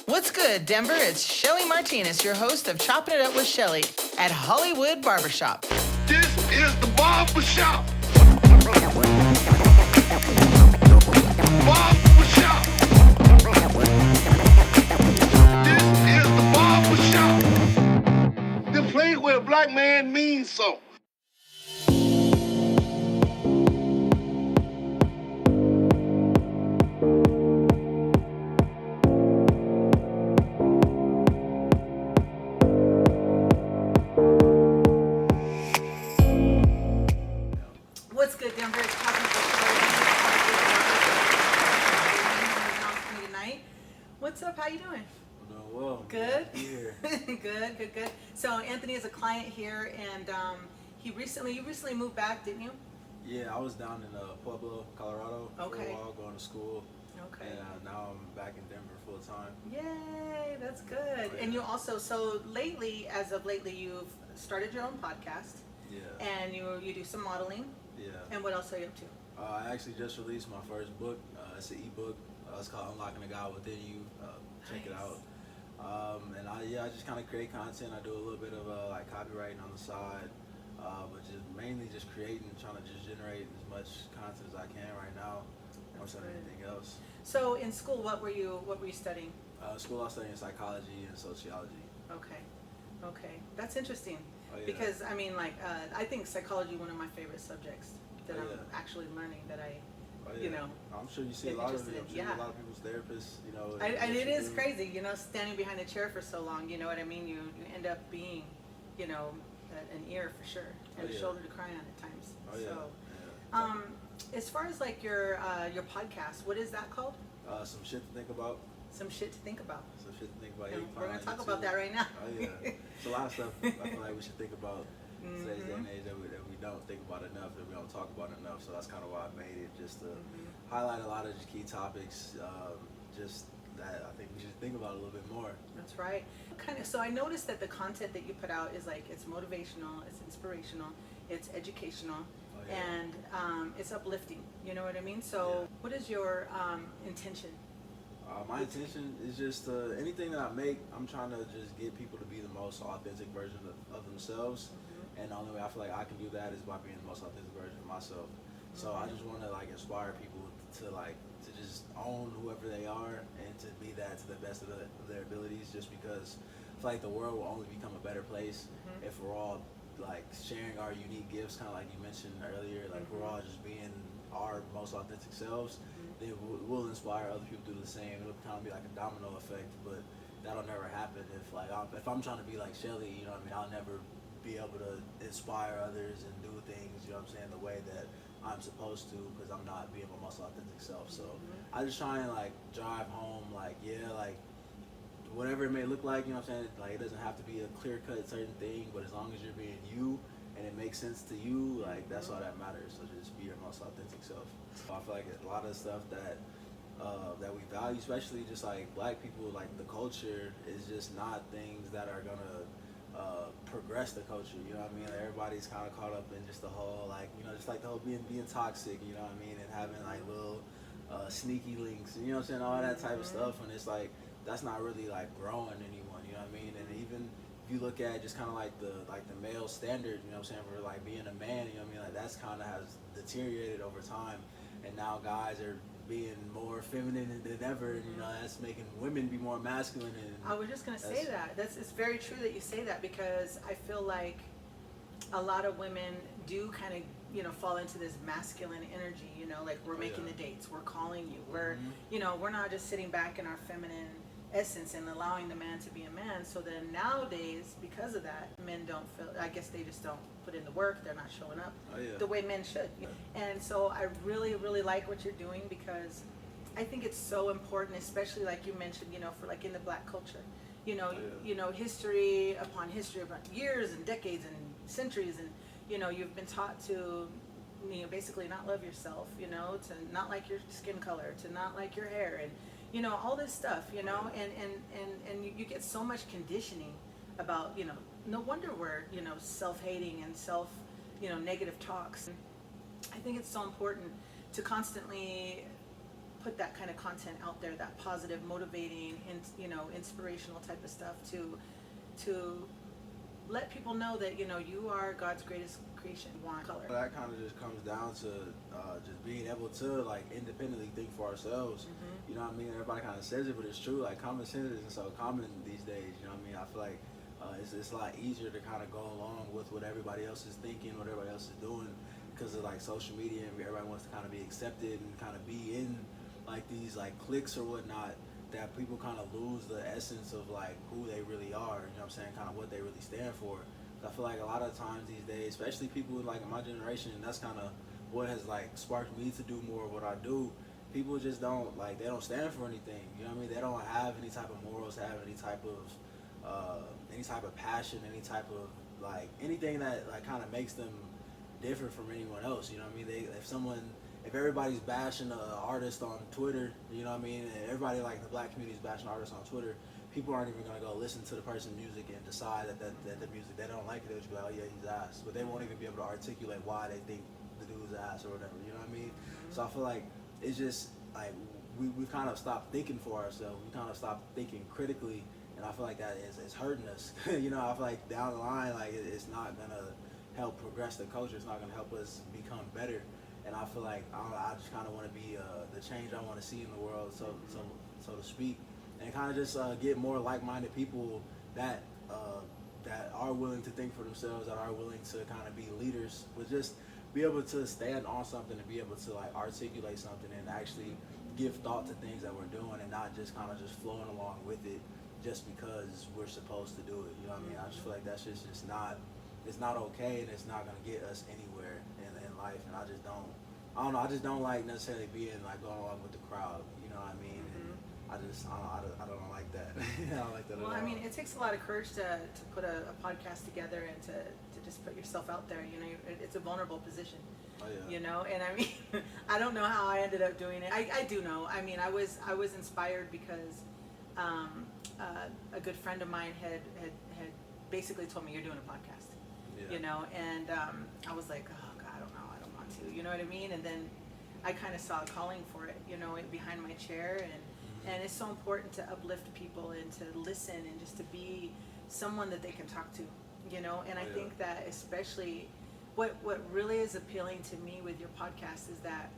What's good, Denver? It's Shellie Martinez, your host of Chopping It Up with Shellie at Hollywood Barbershop. This is the Barbershop. Barbershop. This is the Barbershop. The place where a black man means so. What's good, Denver? It's Chopping It Up with Shellie. What's up? How you doing? I'm doing well. Good. Here. Good. So Anthony is a client here, and you recently moved back, didn't you? Yeah, I was down in Pueblo, Colorado for a while, going to school. Okay. And now I'm back in Denver full time. Yay, that's good. Oh, yeah. And you also, so lately, you've started your own podcast. Yeah. And you do some modeling. Yeah. And what else are you up to? I actually just released my first book. It's an ebook. It's called Unlocking the God Within You. Check it out. And I just kind of create content. I do a little bit of like copywriting on the side, but just mainly just creating, trying to just generate as much content as I can right now, more than anything else. So in school, what were you studying? School, I was studying psychology and sociology. Okay, that's interesting. Oh, yeah. Because I mean, like, I think psychology is one of my favorite subjects that I'm actually learning. That I, you know, I'm sure you see a lot of it. A lot of people's therapists, you know. And it is crazy, you know, standing behind a chair for so long. You know what I mean? You end up being, you know, an ear for sure, and a shoulder to cry on at times. As far as like your podcast, what is that called? Some shit to think about. Some shit to think about. Some shit to think about. And we're gonna talk about that right now. Oh yeah, it's a lot of stuff I feel like we should think about today's day and age that we don't think about enough, that we don't talk about enough. So that's kind of why I made it, just to highlight a lot of just key topics, just that I think we should think about a little bit more. That's right. So I noticed that the content that you put out is like, it's motivational, it's inspirational, it's educational, and it's uplifting. You know what I mean? So what is your intention? My intention is just anything that I make, I'm trying to just get people to be the most authentic version of themselves. And the only way I feel like I can do that is by being the most authentic version of myself. So I just want to like inspire people to just own whoever they are and to be that to the best of their abilities, just because I feel like the world will only become a better place if we're all like sharing our unique gifts, kind of like you mentioned earlier, like we're all just being our most authentic selves. Then we'll inspire other people to do the same. It'll kind of be like a domino effect, but that'll never happen if I'm trying to be like Shellie, you know what I mean? I'll never be able to inspire others and do things, you know what I'm saying, the way that I'm supposed to, because I'm not being my most authentic self. So I just try and like drive home, like whatever it may look like, you know what I'm saying, like it doesn't have to be a clear-cut certain thing, but as long as you're being you and it makes sense to you, like that's all that matters. So just be your most authentic self. So I feel like a lot of stuff that we value, especially just like black people, like the culture is just not things that are gonna progress the culture, you know what I mean? Like everybody's kind of caught up in just the whole, like, you know, just like the whole being toxic, you know what I mean, and having like little sneaky links, you know what I'm saying, all that type of stuff, and it's like that's not really like growing anyone, you know what I mean? And even if you look at just kind of like the male standard, you know what I'm saying, for like being a man, you know what I mean, like that's kind of has deteriorated over time, and now guys are being more feminine than ever, and you know that's making women be more masculine. And I was just gonna say that. It's very true that you say that, because I feel like a lot of women do kind of, you know, fall into this masculine energy. You know, like we're making the dates, we're calling you, we're, you know, we're not just sitting back in our feminine essence and allowing the man to be a man. So then nowadays, because of that, men don't feel, I guess they just don't put in the work, they're not showing up the way men should. And so I really like what you're doing, because I think it's so important, especially like you mentioned, you know, for like in the black culture, you know, you know, history upon years and decades and centuries, and you know, you've been taught to, you know, basically not love yourself, you know, to not like your skin color, to not like your hair, and you know, all this stuff, you know, and you get so much conditioning about, you know, no wonder we're, you know, self-hating and you know, negative talks. I think it's so important to constantly put that kind of content out there, that positive, motivating, and inspirational type of stuff to let people know that you are God's greatest creation. One color. That kind of just comes down to just being able to like independently think for ourselves. Mm-hmm. You know what I mean? Everybody kind of says it, but it's true. Like common sense isn't so common these days. You know what I mean? I feel like it's a lot easier to kind of go along with what everybody else is thinking, what everybody else is doing, because of like social media, and everybody wants to kind of be accepted and kind of be in like these like cliques or whatnot, that people kind of lose the essence of like who they really are, you know what I'm saying, kind of what they really stand for. I feel like a lot of times these days, especially people like in my generation, and that's kind of what has like sparked me to do more of what I do. People just don't like, they don't stand for anything, you know what I mean? They don't have any type of morals, have any type of passion, any type of like anything that like kind of makes them different from anyone else, you know what I mean? If everybody's bashing an artist on Twitter, you know what I mean, and everybody like the black community is bashing artists on Twitter, people aren't even gonna go listen to the person's music and decide that the music, they don't like it, they'll just be like, oh yeah, he's ass, but they won't even be able to articulate why they think the dude's ass or whatever, you know what I mean? So I feel like it's just like we've kind of stopped thinking for ourselves, we kind of stopped thinking critically, and I feel like that is hurting us. You know, I feel like down the line, like it's not gonna help progress the culture, it's not gonna help us become better. And I feel like I just kind of want to be the change I want to see in the world, so to speak, and kind of just get more like-minded people that are willing to think for themselves, that are willing to kind of be leaders, but just be able to stand on something and be able to like articulate something and actually give thought to things that we're doing, and not just kind of just flowing along with it just because we're supposed to do it. You know what I mean? I just feel like that's just not, it's not okay, and it's not gonna get us anywhere in life. And I just don't like necessarily being like going along with the crowd. You know what I mean? Mm-hmm. And I don't like that. I don't like that Well, at all. I mean, it takes a lot of courage to put a podcast together and to just put yourself out there. It's a vulnerable position. Oh, yeah. And I mean, I don't know how I ended up doing it. I do know. I mean, I was inspired because a good friend of mine had basically told me, you're doing a podcast. Yeah. And I was like, oh God, I don't know, I don't want to, you know what I mean? And then I kind of saw a calling for it, behind my chair, and it's so important to uplift people and to listen and just to be someone that they can talk to, and I think that especially what really is appealing to me with your podcast is that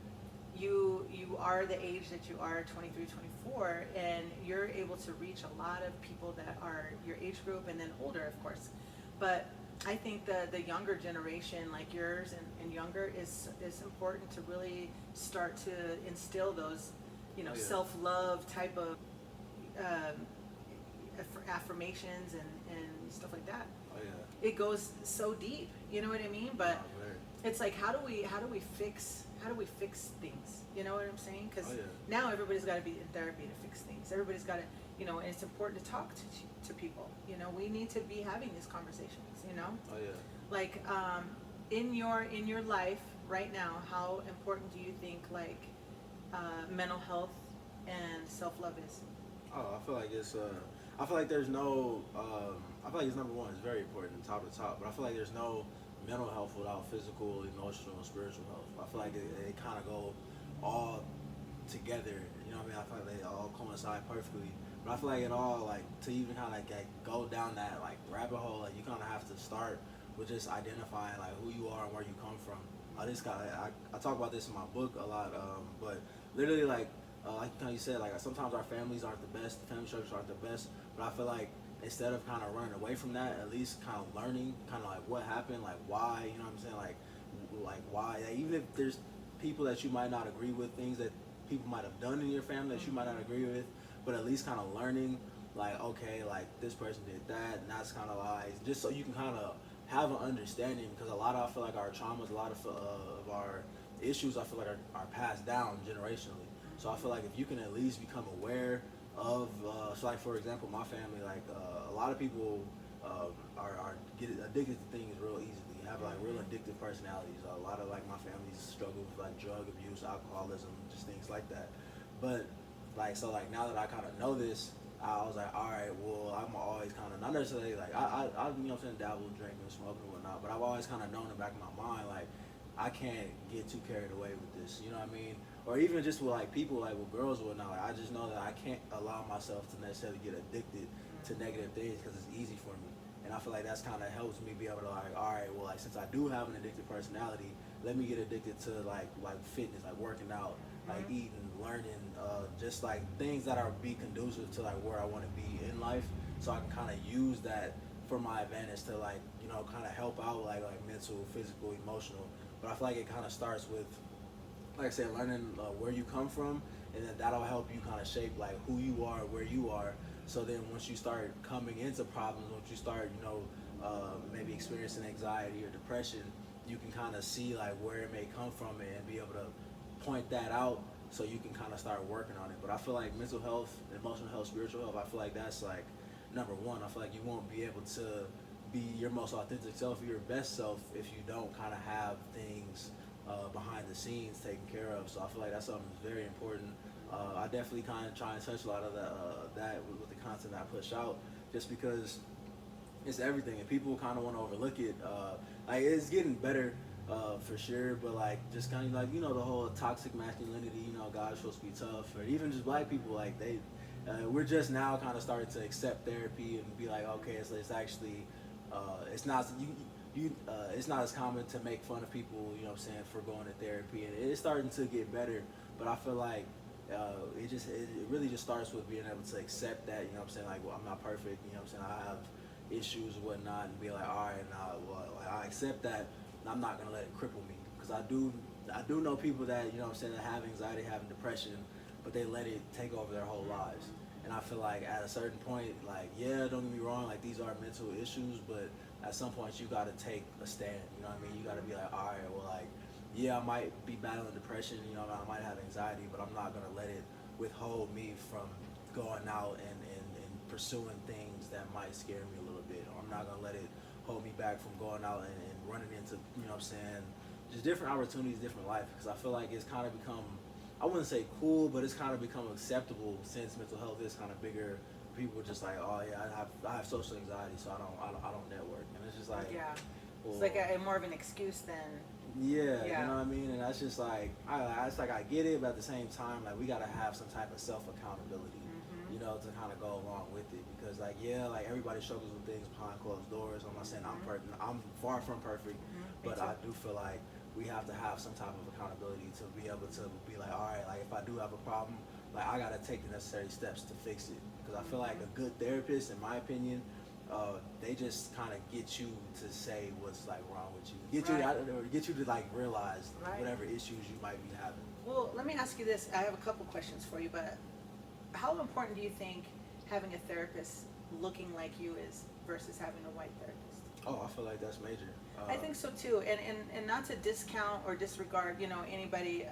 you are the age that you are, 23, 24, and you're able to reach a lot of people that are your age group and then older, of course. But I think the younger generation, like yours and younger, is important to really start to instill those, self-love type of affirmations and stuff like that. Oh yeah. It goes so deep, you know what I mean? But it's like, how do we fix things? You know what I'm saying? Because now everybody's got to be in therapy to fix things. Everybody's got to, and it's important to talk to people. We need to be having these conversations. Oh yeah. Like in your life right now, how important do you think like mental health and self-love is? Oh, I feel like it's I feel like there's no I feel like it's number one, it's very important, top to top, but I feel like there's no mental health without physical, emotional, and spiritual health. I feel like they kind of go all together, you know what I mean? I feel like they all coincide perfectly. But I feel like it all, like, to even kind of like go down that like rabbit hole, like you kind of have to start with just identifying like who you are and where you come from. I talk about this in my book a lot, but literally like you said, like sometimes our families aren't the best, family structures aren't the best, but I feel like instead of kind of running away from that, at least kind of learning kind of like what happened, like why, you know what I'm saying, like why, like, even if there's people that you might not agree with, things that people might have done in your family that you might not agree with, but at least kind of learning, like, okay, like this person did that, and that's kind of lies, just so you can kind of have an understanding, because I feel like our traumas, a lot of our issues, I feel like are passed down generationally. So I feel like if you can at least become aware of, so like for example, my family, like a lot of people are get addicted to things real easily, have like real addictive personalities. A lot of like my families struggle with like drug abuse, alcoholism, just things like that. But like, so like now that I kind of know this, I was like, all right, well, I'm always kind of, not necessarily like, I you know what I'm saying, dabble, drinking, smoking, and whatnot, but I've always kind of known in the back of my mind, like, I can't get too carried away with this, you know what I mean? or even just with like people, like with girls or whatnot. Like I just know that I can't allow myself to necessarily get addicted to negative things because it's easy for me. And I feel like that's kind of helps me be able to like, all right, well, like since I do have an addictive personality, let me get addicted to like fitness, like working out, like eating, learning, just like things that are be conducive to like where I want to be in life, so I can kind of use that for my advantage to like kind of help out like mental, physical, emotional. But I feel like it kind of starts with, like I said, learning where you come from, and then that'll help you kind of shape like who you are, where you are. So then once you start coming into problems, once you start, maybe experiencing anxiety or depression, you can kind of see like where it may come from and be able to point that out so you can kind of start working on it. But I feel like mental health, emotional health, spiritual health, I feel like that's like number one. I feel like you won't be able to be your most authentic self, your best self, if you don't kind of have things behind the scenes taken care of. So I feel like that's something that's very important. I definitely kind of try and touch a lot of that with the content I push out, just because it's everything, and people kind of want to overlook it. Like it's getting better for sure, but like just kind of like the whole toxic masculinity. Guys supposed to be tough, or even just black people, like we're just now kind of starting to accept therapy and be like, okay, it's actually it's not it's not as common to make fun of people, for going to therapy, and it's starting to get better. But I feel like it really just starts with being able to accept that, like, well, I'm not perfect, I have issues and whatnot, and be like, all right, now, well, I accept that, and I'm not gonna let it cripple me, because I do know people that, that have anxiety, having depression, but they let it take over their whole lives. And I feel like at a certain point, like, yeah, don't get me wrong, like these are mental issues, but at some point you gotta take a stand, you know what I mean? You gotta be like, all right, well, like, yeah, I might be battling depression, I might have anxiety, but I'm not gonna let it withhold me from going out and pursuing things that might scare me a little bit. Or I'm not gonna let it hold me back from going out and running into, just different opportunities, different life. Because I feel like it's kind of become, I wouldn't say cool, but it's kind of become acceptable since mental health is kind of bigger. People just like, oh yeah, I have social anxiety, so I don't network, and it's just like, yeah, well, it's like more of an excuse than. Yeah, you know what I mean? And that's just like, I get it, but at the same time, like, we gotta have some type of self-accountability, to kind of go along with it. Because, like, yeah, like, everybody struggles with things behind closed doors. I'm not saying I'm perfect. I'm far from perfect, but I do feel like we have to have some type of accountability to be able to be like, all right, like, if I do have a problem, like, I gotta take the necessary steps to fix it. Because I feel like a good therapist, in my opinion, they just kind of get you to say what's like wrong with you, get you to like realize whatever issues you might be having. Well, let me ask you this. I have a couple questions for you, but how important do you think having a therapist looking like you is versus having a white therapist? Oh, I feel like that's major. I think so too, and not to discount or disregard, anybody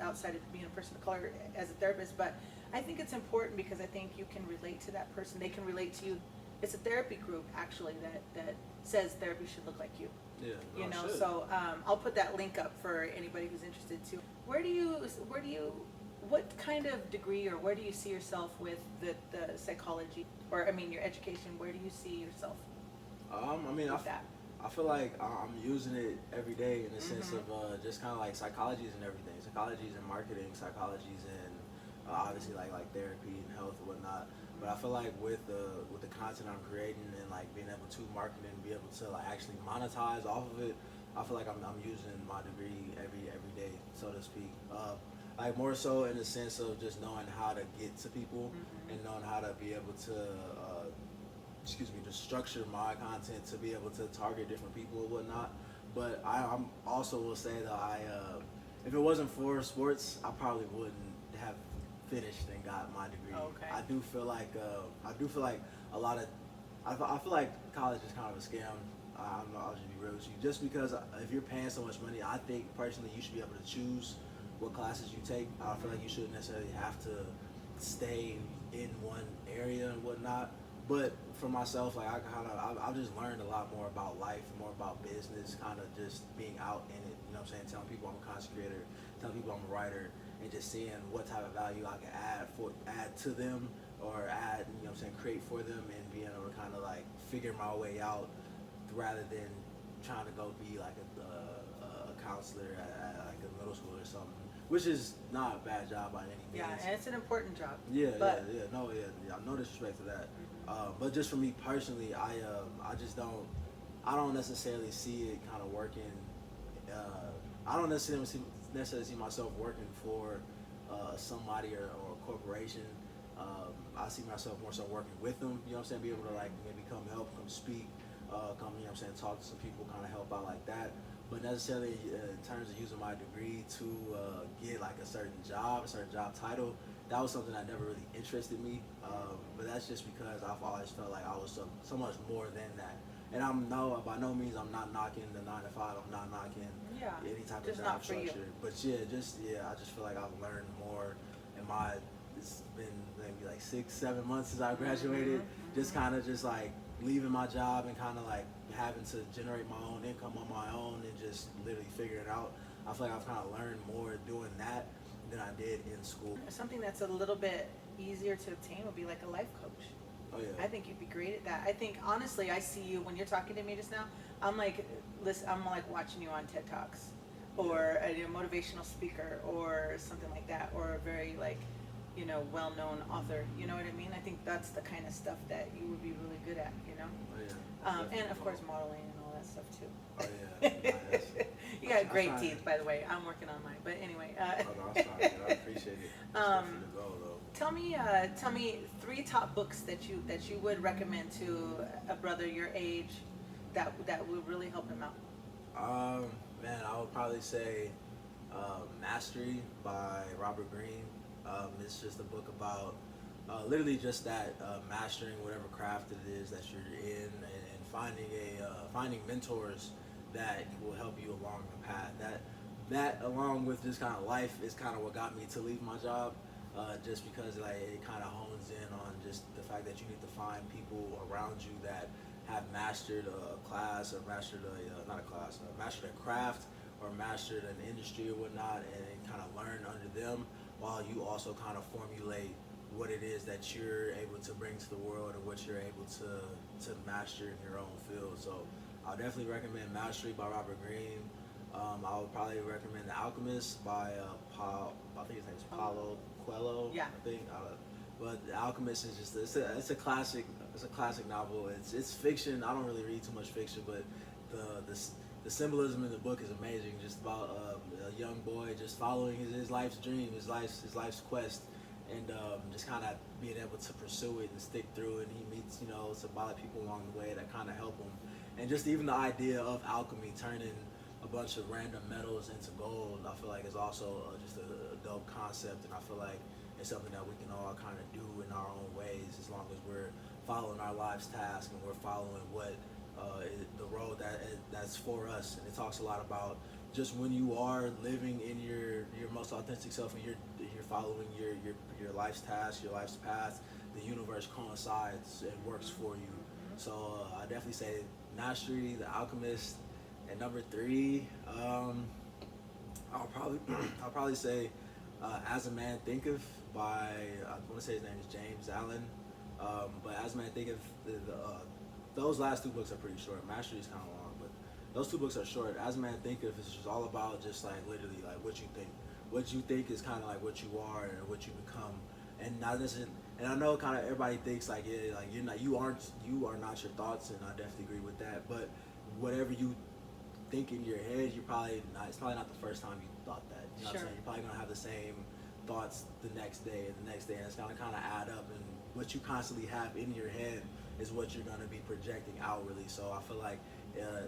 outside of being a person of color as a therapist, but I think it's important because I think you can relate to that person. They can relate to you. It's a therapy group actually that says therapy should look like you. Yeah, So I'll put that link up for anybody who's interested too. What kind of degree, or where do you see yourself with the psychology, or your education? Where do you see yourself? I feel like I'm using it every day in the sense of just kind of like psychologies and everything. Psychologies and marketing, psychologies and obviously like therapy and health and whatnot. But I feel like with the content I'm creating and like being able to market and be able to like actually monetize off of it, I feel like I'm using my degree every day, so to speak. Like more so in the sense of just knowing how to get to people and knowing how to be able to to structure my content to be able to target different people and whatnot. But I'm also will say that if it wasn't for sports, I probably wouldn't have finished and got my degree. Okay. I do feel like a lot of I feel like college is kind of a scam. I'll just be real with you. Just because if you're paying so much money, I think personally you should be able to choose what classes you take. I feel like you shouldn't necessarily have to stay in one area and whatnot. But for myself, like I've just learned a lot more about life, more about business, kind of just being out in it. You know what I'm saying? Telling people I'm a content creator, telling people I'm a writer, and just seeing what type of value I can add to them, or add, create for them, and being able to kind of like figure my way out rather than trying to go be like a counselor at like a middle school or something. which is not a bad job by any means. Yeah, and it's an important job. Yeah, but, no disrespect to that. But just for me personally, I just don't, I don't necessarily see it kind of working. I don't necessarily see myself working for somebody or a corporation. I see myself more so working with them. You know what I'm saying? Be able to like maybe come help, come speak, come, you know what I'm saying, talk to some people, kind of help out like that. But necessarily in terms of using my degree to get like a certain job title, that was something that never really interested me. But that's just because I've always felt like I was so much more than that. And by no means I'm not knocking the 9 to 5. I'm not knocking any type of job structure. But I just feel like I've learned more in it's been maybe like 6-7 months since I graduated. Just kind of just like leaving my job and kind of like having to generate my own income on my own and just literally figuring it out. I feel like I've kind of learned more doing that than I did in school. Something that's a little bit easier to obtain would be like a life coach. Oh yeah. I think you'd be great at that. I think honestly, I see you when you're talking to me just now. I'm like watching you on TED Talks, or a motivational speaker, or something like that, or a very like, well-known author. You know what I mean? I think that's the kind of stuff that you would be really good at. Oh yeah. And of course modeling and all that stuff too. Oh yeah. Nice. You got great teeth, by the way. I'm working on mine, but anyway. Oh, no, I'm sorry. I appreciate it. Definitely the goal, though. Tell me 3 top books that you would recommend to a brother your age that would really help him out. Man, I would probably say Mastery by Robert Greene. It's just a book about literally just that mastering whatever craft it is that you're in, and finding mentors that will help you along the path. That along with just kind of life is kind of what got me to leave my job. Just because like it kind of hones in on just the fact that you need to find people around you that have mastered a class or mastered mastered a craft or mastered an industry or whatnot, and kind of learn under them while you also kind of formulate what it is that you're able to bring to the world or what you're able to master in your own field. So I'll definitely recommend Mastery by Robert Greene. I would probably recommend The Alchemist by I think his name is Paulo Coelho. Yeah. I think. But The Alchemist is just it's a classic novel. It's fiction. I don't really read too much fiction, but the symbolism in the book is amazing. Just about a young boy just following his life's dream, his life's quest, and just kind of being able to pursue it and stick through it. And he meets some other people along the way that kind of help him. And just even the idea of alchemy, turning a bunch of random metals into gold, I feel like is also just a dope concept, and I feel like it's something that we can all kind of do in our own ways as long as we're following our life's task and we're following what the road that's for us. And it talks a lot about just when you are living in your most authentic self and you're following your life's task, your life's path, the universe coincides and works for you. So I definitely say Mastery, The Alchemist, and number 3, I'll probably say As a Man Thinketh by, I want to say his name is James Allen. But As a Man Thinketh, those last 2 books are pretty short. Mastery is kind of long, but those 2 books are short. As a Man Thinketh is just all about just like literally like what you think. What you think is kind of like what you are and what you become. And not necessarily, and I know kind of everybody thinks like you are not your thoughts, and I definitely agree with that. But whatever you think in your head, it's probably not the first time you thought that. You know what I'm saying? You're probably gonna have the same thoughts the next day and the next day, and it's gonna kind of add up. And what you constantly have in your head is what you're gonna be projecting outwardly. So I feel like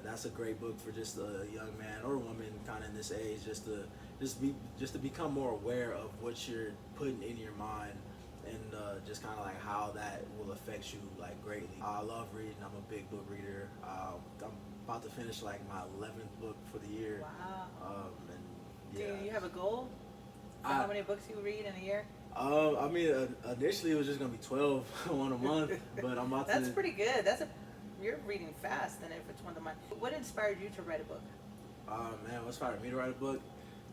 that's a great book for just a young man or woman kind of in this age, just to become more aware of what you're putting in your mind, and just kind of like how that will affect you like greatly. I love reading. I'm a big book reader. I'm about to finish like my 11th book for the year. Wow. And Do you have a goal for how many books you read in a year? I mean, initially it was just gonna be 12 one a month, but I'm about to. That's pretty good. You're reading fast, and if it's one a month. What inspired you to write a book? Man, what inspired me to write a book?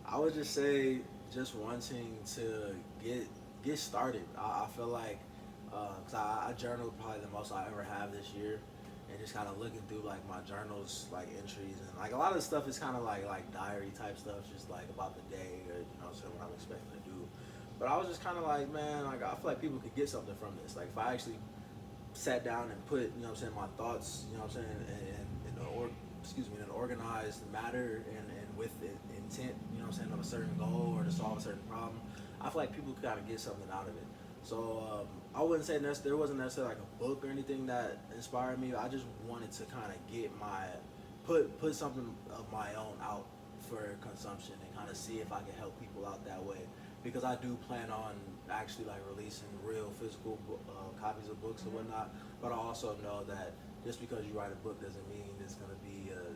I would just say just wanting to get started. I feel like, because I journaled probably the most I ever have this year, and just kind of looking through like my journals, like entries, and like a lot of the stuff is kind of like diary type stuff, just like about the day or so what I'm expecting to do. But I was just kind of like, man, like I feel like people could get something from this. Like if I actually sat down and put, my thoughts, in an organized matter and with intent, of a certain goal or to solve a certain problem, I feel like people could kind of get something out of it. So I wouldn't say there wasn't necessarily like a book or anything that inspired me. I just wanted to kind of get put something of my own out for consumption and kind of see if I could help people out that way. Because I do plan on actually like releasing real physical copies of books and whatnot. But I also know that just because you write a book doesn't mean it's going to be a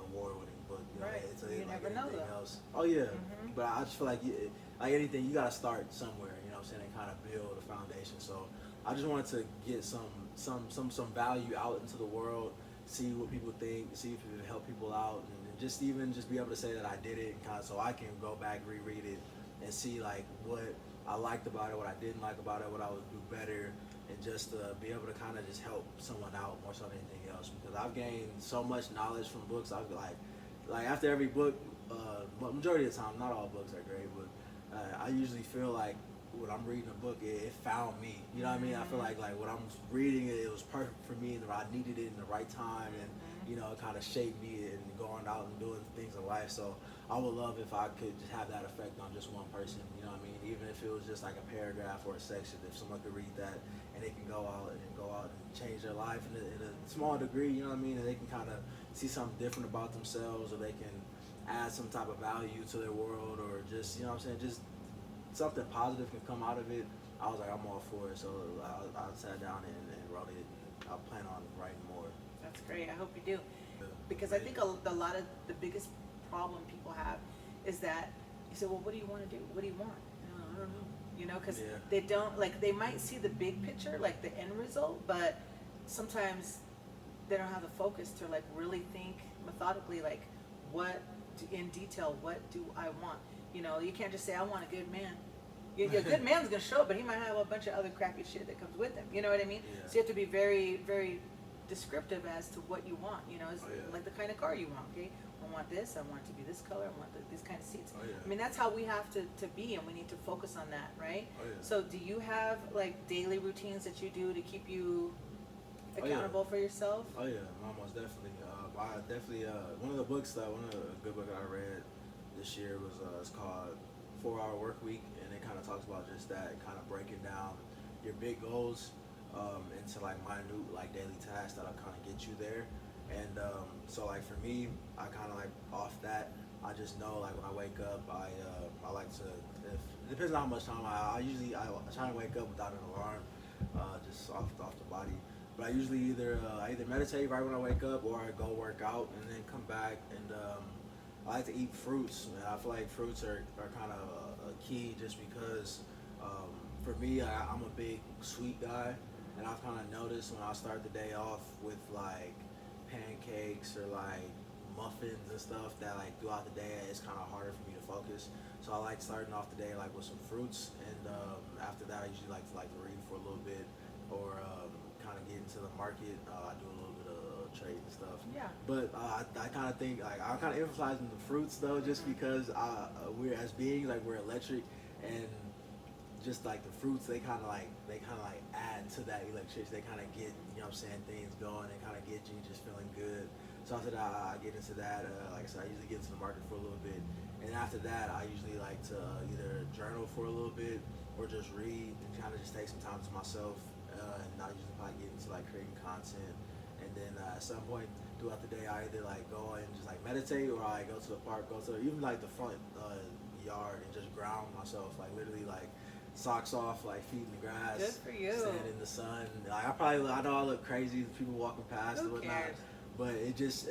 award-winning book. Right. You like never know anything though. else. Oh yeah. But I just feel like like anything, you got to start somewhere. And kind of build a foundation. So I just wanted to get some value out into the world, see what people think, see if it help people out, and just be able to say that I did it, and kind of so I can go back, reread it, and see like what I liked about it, what I didn't like about it, what I would do better, and just be able to kind of just help someone out more so than anything else. Because I've gained so much knowledge from books. I've like after every book, majority of the time, not all books are great, but I usually feel like when I'm reading a book, it found me. You know what I mean? I feel like when I'm reading it, it was perfect for me, and I needed it in the right time, and it kind of shaped me and going out and doing things in life. So I would love if I could just have that effect on just one person. You know what I mean? Even if it was just like a paragraph or a section, if someone could read that and they can go out and change their life in a small degree. You know what I mean? And they can kind of see something different about themselves, or they can add some type of value to their world, or just just something positive can come out of it. I was like, I'm all for it. So I sat down and wrote it. I plan on writing more. That's great. I hope you do. Because I think a lot of the biggest problem people have is that you say, well, what do you want to do? What do you want? I don't know. Because they don't, like, they might see the big picture, like the end result, but sometimes they don't have the focus to like really think methodically, like in detail, what do I want? You can't just say, I want a good man. A good man's going to show up, but he might have a bunch of other crappy shit that comes with him. You know what I mean? Yeah. So you have to be very, very descriptive as to what you want. It's like the kind of car you want, okay? I want this, I want it to be this color, I want this kind of seats. I mean, that's how we have to be, and we need to focus on that, right? So do you have like daily routines that you do to keep you accountable for yourself? Oh yeah, most definitely. One of the good book that I read this year was it's called 4 Hour Work Week, and it kind of talks about just that, kind of breaking down your big goals into like minute like daily tasks that'll kind of get you there. And so like for me, I kind of like off that, I just know like when I wake up, I like to, if it depends on how much time I try to wake up without an alarm, just off the body. But I usually either meditate right when I wake up, or I go work out and then come back. And I like to eat fruits, and I feel like fruits are kind of a key, just because for me, I'm a big sweet guy, and I've kind of noticed when I start the day off with like pancakes or like muffins and stuff, that like throughout the day it's kind of harder for me to focus. So I like starting off the day like with some fruits, and after that I usually like to read for a little bit, or kind of get into the market. I do a little bit of trade and stuff. Yeah. But I kind of think like I'm kind of emphasizing the fruits though, just because we're as beings, like we're electric, and just like the fruits, they kind of like add to that electricity. They kind of get things going, and kind of get you just feeling good. So after that, I get into that. Like I said, I usually get into the market for a little bit, and after that, I usually like to either journal for a little bit or just read and kind of just take some time to myself. And I usually probably get into like creating content, and then at some point throughout the day, I either like go and just like meditate, or I go to the park, go to even like the front yard, and just ground myself, like literally like socks off, like feet in the grass. Good for you. Stand in the sun. Like I know I look crazy, people walking past and whatnot, cares? but it just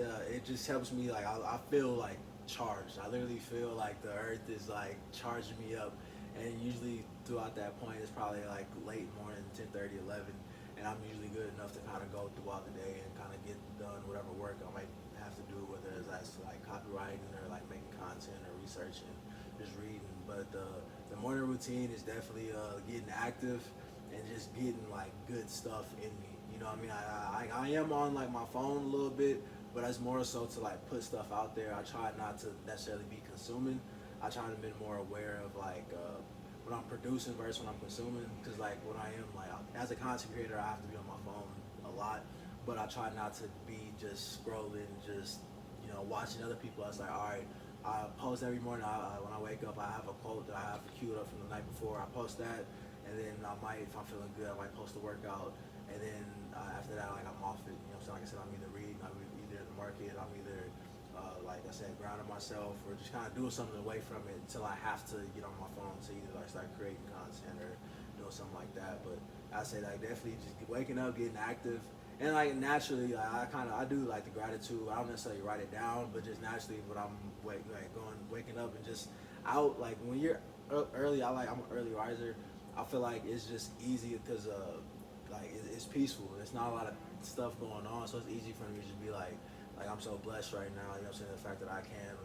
helps me. Like I feel like charged. I literally feel like the earth is like charging me up. And usually throughout that point, it's probably like late morning, 10:30, 11, and I'm usually good enough to kind of go throughout the day and kind of get done whatever work I might have to do, whether it's like copywriting or like making content or researching, just reading. But the morning routine is definitely getting active and just getting like good stuff in me. You know what I mean? I am on like my phone a little bit, but it's more so to like put stuff out there. I try not to necessarily be consuming. I try to be more aware of like when I'm producing versus when I'm consuming. Because like when I am like as a content creator, I have to be on my phone a lot. But I try not to be just scrolling, just watching other people. I was like, all right, I post every morning. When I wake up, I have a quote that I have queued up from the night before. I post that, and then I might, if I'm feeling good, I might post a workout. And then after that, like I'm off it. So like I said, I'm either reading, I'm either in the market, I'm either like I said, grounding myself, or just kind of doing something away from it until I have to get on my phone to either like start creating content or doing something like that. But I say like definitely just waking up, getting active. And like naturally, I do like the gratitude. I don't necessarily write it down, but just naturally, when I'm waking up and just out. Like when you're early, I'm an early riser. I feel like it's just easy because like it's peaceful. There's not a lot of stuff going on, so it's easy for me to just be like I'm so blessed right now. You know what I'm saying? The fact that I can,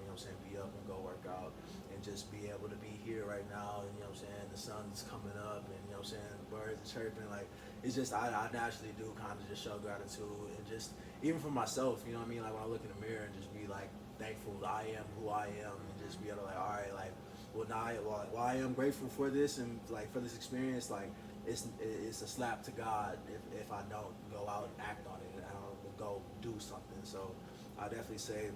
be up and go work out and just be able to be here right now. And the sun's coming up, and the birds are chirping. Like it's just I naturally do kind of just show gratitude and just even for myself. You know what I mean? Like when I look in the mirror and just be like thankful that I am who I am, and just be able to like all right, like while I am grateful for this and like for this experience, like it's a slap to God if I don't go out and act on it and I don't go do something. So I definitely say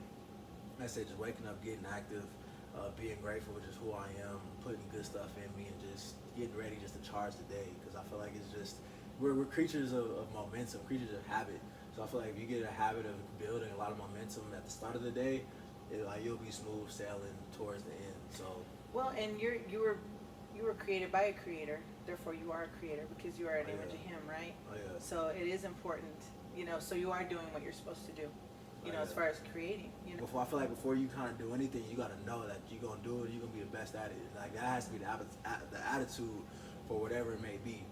just waking up, getting active, being grateful for just who I am, putting good stuff in me, and just getting ready just to charge the day. Because I feel like it's just we're creatures of momentum, creatures of habit. So I feel like if you get a habit of building a lot of momentum at the start of the day, you'll be smooth sailing towards the end. So well, and you were created by a creator, therefore you are a creator because you are an image of him, right? Oh yeah. So it is important, so you are doing what you're supposed to do. As far as creating, I feel like before you kind of do anything, you got to know that you're going to do it, you're going to be the best at it. Like, that has to be the attitude for whatever it may be.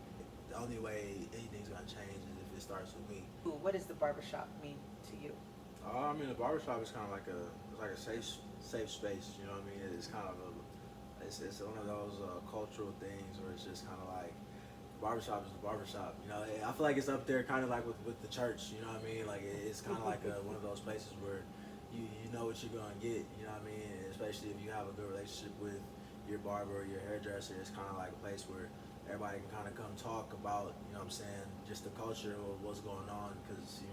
The only way anything's going to change is if it starts with me. What does the barbershop mean to you? I mean, the barbershop is kind of like a safe space, you know what I mean? It's kind of it's one of those cultural things where it's just kind of like, barbershop is the barbershop. I feel like it's up there kind of like with the church, you know what I mean? Like it's kind of like one of those places where you know what you're going to get, you know what I mean? Especially if you have a good relationship with your barber or your hairdresser, it's kind of like a place where everybody can kind of come talk about, just the culture or what's going on. Because,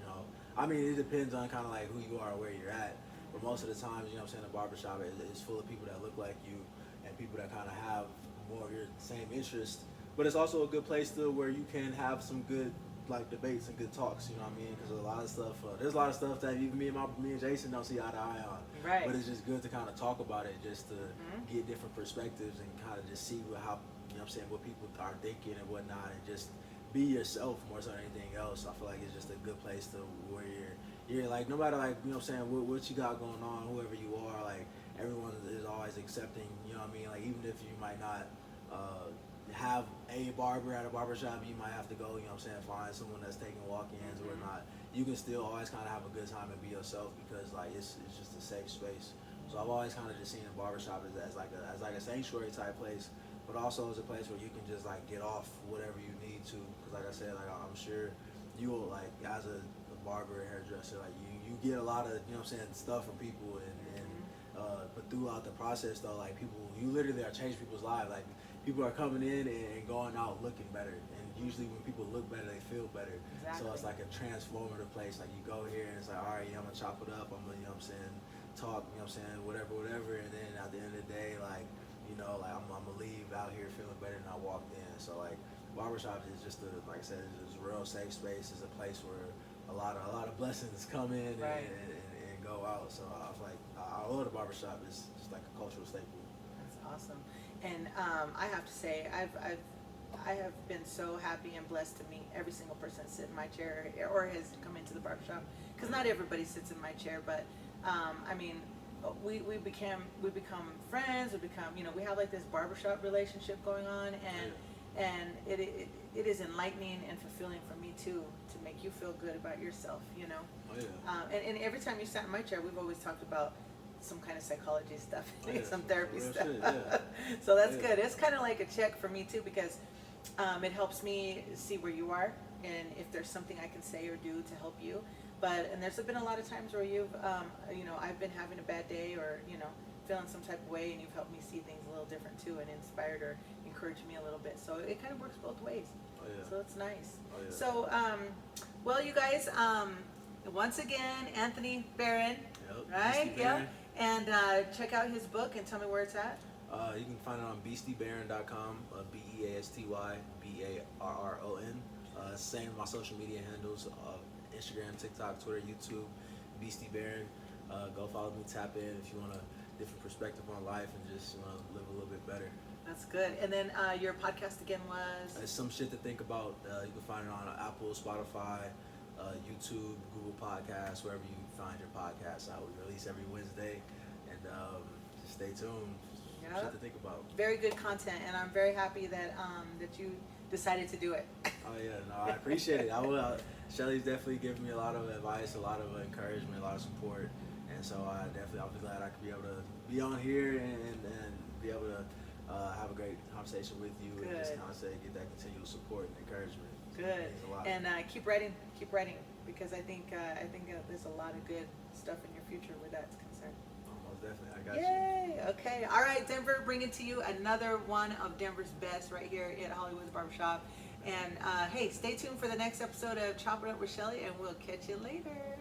I mean, it depends on kind of like who you are or where you're at. But most of the times, the barbershop is full of people that look like you and people that kind of have more of your same interests. But it's also a good place where you can have some good like debates and good talks. You know what I mean? Because there's a lot of stuff that even me and Jason don't see eye to eye on. Right. But it's just good to kind of talk about it, just to get different perspectives and kind of just see how what people are thinking and whatnot, and just be yourself more so than anything else. I feel like it's just a good place where you're like no matter like what you got going on, whoever you are, like everyone is always accepting. You know what I mean? Like even if you might not have a barber at a barbershop, you might have to go, find someone that's taking walk-ins or whatnot. You can still always kind of have a good time and be yourself because like it's just a safe space. So I've always kind of just seen a barbershop as like a sanctuary type place, but also as a place where you can just like get off whatever you need to. Because like I said, like I'm sure you will, like as a barber and hairdresser, like you get a lot of stuff from people and but throughout the process though, like you literally are changing people's lives. Like people are coming in and going out looking better, and usually when people look better, they feel better. Exactly. So it's like a transformative place. Like you go here and it's like, all right, I'm gonna chop it up. I'm gonna, talk, whatever. And then at the end of the day, like, I'm gonna leave out here feeling better than I walked in. So like, barbershops is just like I said, it's a real safe space. It's a place where a lot of blessings come in right. and go out. So I feel like I love the barbershop. It's just like a cultural staple. That's awesome. And I have to say, I have been so happy and blessed to meet every single person that sit in my chair or has come into the barbershop. Because not everybody sits in my chair, but I mean, we become friends. We have like this barbershop relationship going on, and it is enlightening and fulfilling for me too, to make you feel good about yourself. Oh, yeah. And every time you sat in my chair, we've always talked about some kind of psychology stuff, some some therapy real stuff. shit, yeah. So that's good. It's kind of like a check for me too, because it helps me see where you are and if there's something I can say or do to help you. But and there's been a lot of times where you've I've been having a bad day or feeling some type of way, and you've helped me see things a little different too, and inspired or encouraged me a little bit. So it kind of works both ways. Oh yeah. So it's nice. Oh yeah. So well, you guys, once again, Anthony Barron, Yep. right? Beastie Barron. And check out his book and tell me where it's at. You can find it on beastiebarron.com, BeastyBarron. Same my social media handles, Instagram, TikTok, Twitter, YouTube, Beastie Barron. Go follow me, tap in if you want a different perspective on life and just want to live a little bit better. That's good. And then your podcast again was? Some shit to think about. You can find it on Apple, Spotify, YouTube, Google Podcasts, wherever you find your podcasts out. We release every Wednesday, and just stay tuned. Yep. Shit to think about. Very good content, and I'm very happy that that you decided to do it. Oh yeah, no, I appreciate it. I will. Shellie's definitely given me a lot of advice, a lot of encouragement, a lot of support, and so I'll be glad I could be able to be on here and be able to have a great conversation with you and just kind of get that continual support and encouragement. Good. And keep writing, because I think there's a lot of good stuff in your future where that's concerned. Most definitely, I got you. Yay! Okay. All right, Denver, bringing to you another one of Denver's best right here at Hollywood's Barbershop. And hey, stay tuned for the next episode of Chop It Up with Shellie, and we'll catch you later.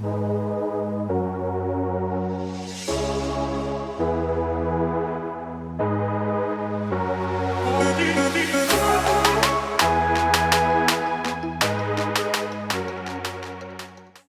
Mm-hmm.